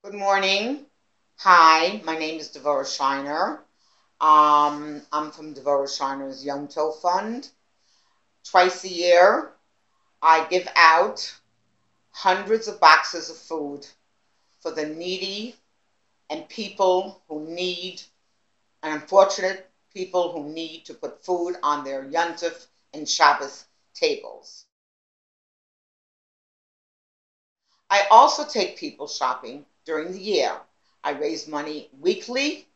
Good morning. Hi, my name is Devorah Scheiner. I'm from Devorah Scheiner's Yom Tov Fund. Twice a year, I give out hundreds of boxes of food for the needy and people who need, and unfortunate people who need to put food on their Yom Tov and Shabbos tables. I also take people shopping during the year. I raise money weekly.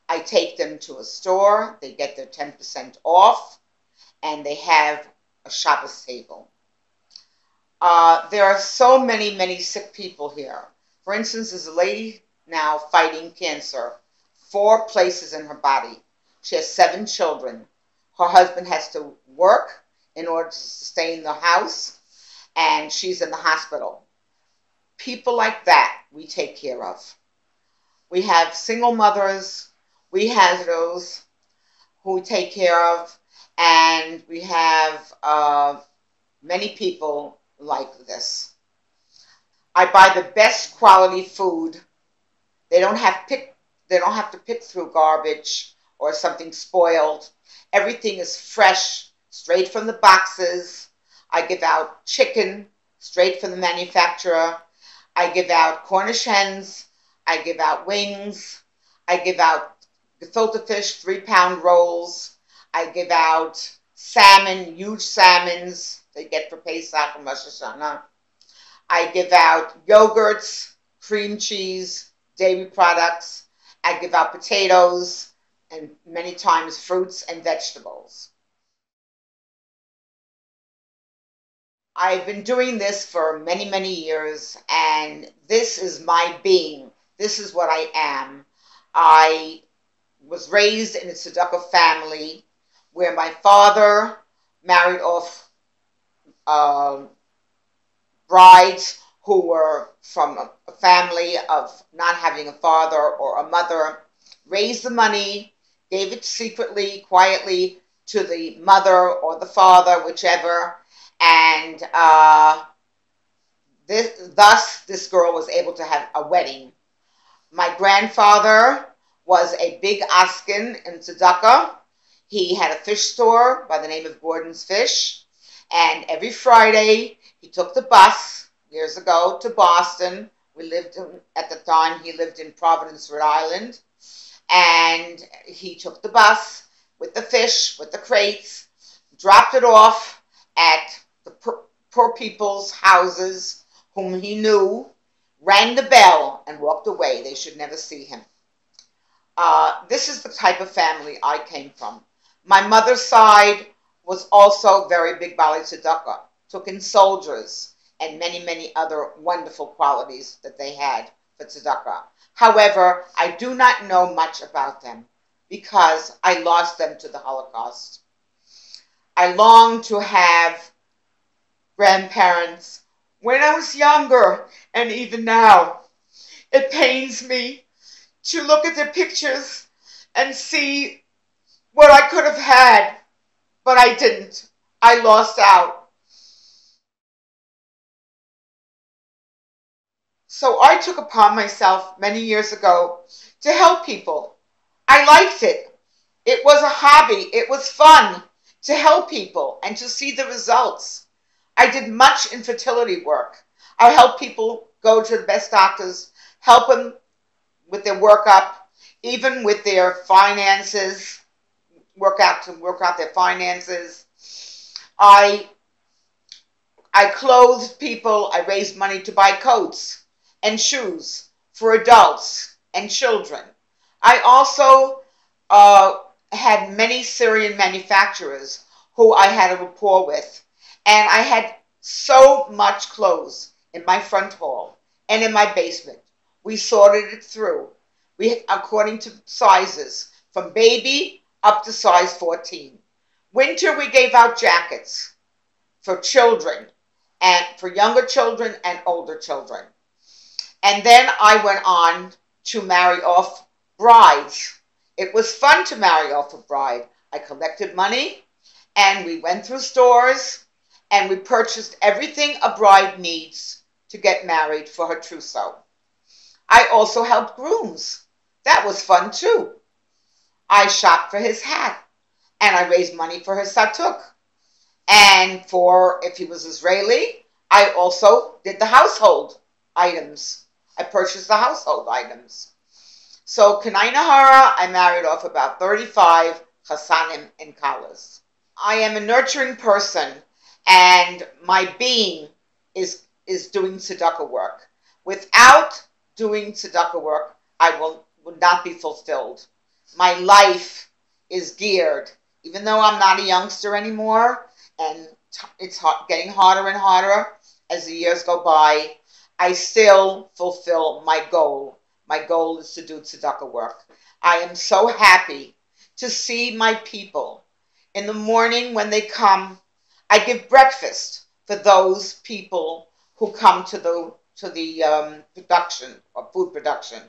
I take them to a store. They get their 10% off, and they have a Shabbos table. There are so many sick people here. For instance, there's a lady now fighting cancer, 4 places in her body. She has 7 children. Her husband has to work in order to sustain the house, and she's in the hospital. People like that we take care of. We have single mothers, we have those who we take care of, and we have many people like this. I buy the best quality food. They don't have to pick through garbage or something spoiled. Everything is fresh, straight from the boxes. I give out chicken straight from the manufacturer. I give out Cornish hens. I give out wings. I give out gefilte fish, 3-pound rolls. I give out salmon, huge salmons they get for Pesach and Rosh Hashanah. I give out yogurts, cream cheese, dairy products. I give out potatoes and many times fruits and vegetables. I've been doing this for many years, and this is my being. This is what I am. I was raised in a tzedakah family where my father married off brides who were from a family of not having a father or a mother, raised the money, gave it secretly, quietly to the mother or the father, whichever, and thus this girl was able to have a wedding. My grandfather was a big askin in tzedakah. He had a fish store by the name of Gordon's Fish, and every Friday he took the bus years ago to Boston. At the time he lived in Providence, Rhode Island, and he took the bus with the fish, with the crates, dropped it off at the poor people's houses whom he knew, rang the bell, and walked away. They should never see him. This is the type of family I came from. My mother's side was also very big Bali Tzedakah, took in soldiers, and many other wonderful qualities that they had for tzedakah. However, I do not know much about them because I lost them to the Holocaust. I long to have grandparents when I was younger, and even now. It pains me to look at their pictures and see what I could have had, but I didn't. I lost out. So I took upon myself many years ago to help people. I liked it. It was a hobby. It was fun to help people and to see the results. I did much infertility work. I helped people go to the best doctors, help them with their workup, even with their finances, work out their finances. I clothed people. I raised money to buy coats and shoes for adults and children. I also had many Syrian manufacturers who I had a rapport with, and I had so much clothes in my front hall and in my basement. We sorted it through. According to sizes, from baby up to size 14. Winter, we gave out jackets for children, and for younger children and older children. And then I went on to marry off brides. It was fun to marry off a bride. I collected money, and we went through stores, and we purchased everything a bride needs to get married for her trousseau. I also helped grooms. That was fun too. I shopped for his hat, and I raised money for his satuk. And for, if he was Israeli, I also did the household items. I purchased the household items. So, Kanai Nahara, I married off about 35 Chassanim and Kalas. I am a nurturing person, and my being is doing tzedakah work. Without doing tzedakah work, I would not be fulfilled. My life is geared, even though I'm not a youngster anymore, and it's getting harder and harder as the years go by, I still fulfill my goal. My goal is to do tzedakah work. I am so happy to see my people. In the morning when they come, I give breakfast for those people who come to the production or food production.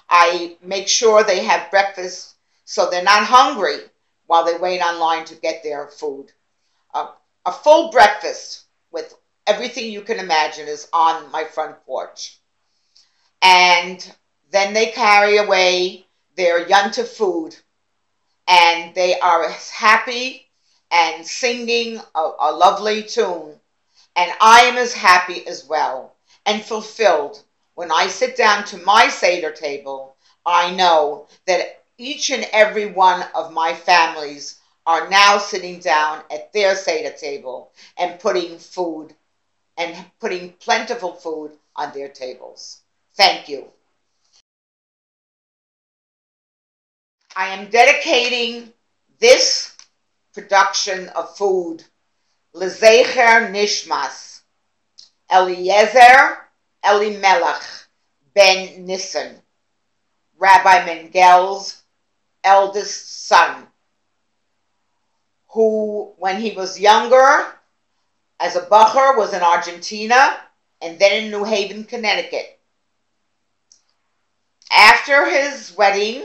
I make sure they have breakfast so they're not hungry while they wait online to get their food. A full breakfast with everything you can imagine is on my front porch. And then they carry away their yontif food, and they are happy and singing a lovely tune. And I am as happy as well and fulfilled. When I sit down to my Seder table, I know that each and every one of my families are now sitting down at their Seder table and putting food and putting plentiful food on their tables. Thank you. I am dedicating this production of food L'Zecher Nishmas Eliezer Elimelech ben Nissen, Rabbi Mengel's eldest son, who, when he was younger, as a bacher, was in Argentina and then in New Haven, Connecticut. After his wedding,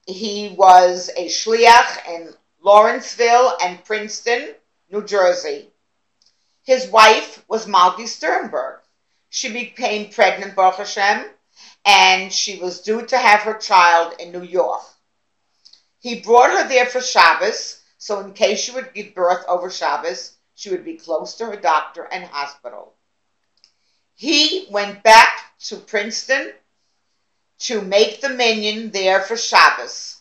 he was a shliach in Lawrenceville and Princeton, New Jersey. His wife was Malki Sternberg. She became pregnant, Baruch Hashem, and she was due to have her child in New York. He brought her there for Shabbos, so in case she would give birth over Shabbos, she would be close to her doctor and hospital. He went back to Princeton to make the minyan there for Shabbos.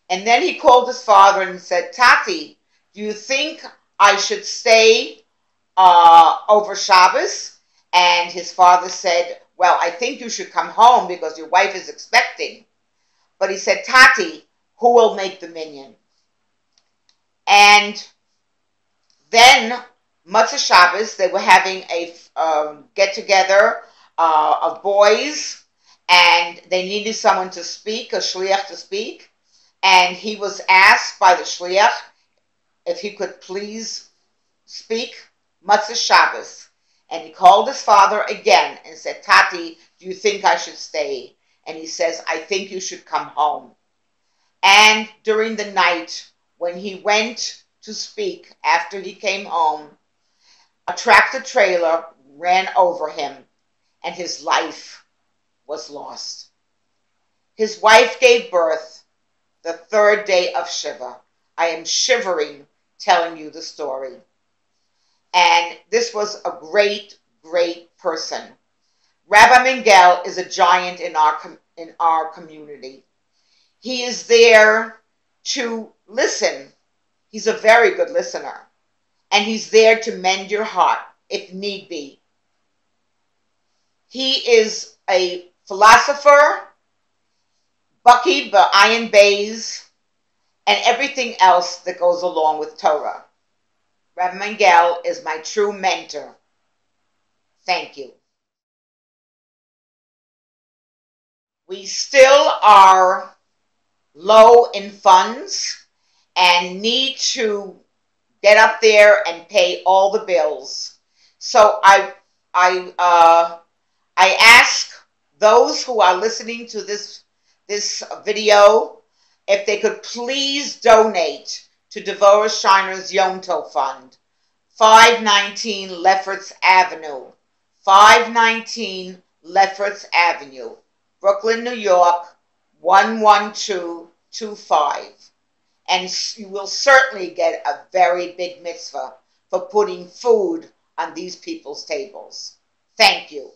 And then he called his father and said, Tati, do you think I should stay over Shabbos? And his father said, well, I think you should come home because your wife is expecting. But he said, Tati, who will make the minyan? And then, Matzah Shabbos, they were having a get-together of boys, and they needed someone to speak, a shliach to speak. And he was asked by the shliach if he could please speak Matzah Shabbos. And he called his father again and said, Tati, do you think I should stay? And he says, I think you should come home. And during the night, when he went to speak after he came home, a tractor trailer ran over him and his life was lost. His wife gave birth the third day of Shiva. I am shivering telling you the story. And this was a great, great person. Rabbi Mengel is a giant in our community. He is there to listen. He's a very good listener. And he's there to mend your heart, if need be. He is a philosopher, Baki Ba'ayin Bays, and everything else that goes along with Torah. Rabbi Mengel is my true mentor. Thank you. We still are low in funds and need to get up there and pay all the bills. So I ask those who are listening to this video if they could please donate to Devorah Scheiner's Yom Tov Fund, 519 Lefferts Avenue, 519 Lefferts Avenue, Brooklyn, New York, 11225. And you will certainly get a very big mitzvah for putting food on these people's tables. Thank you.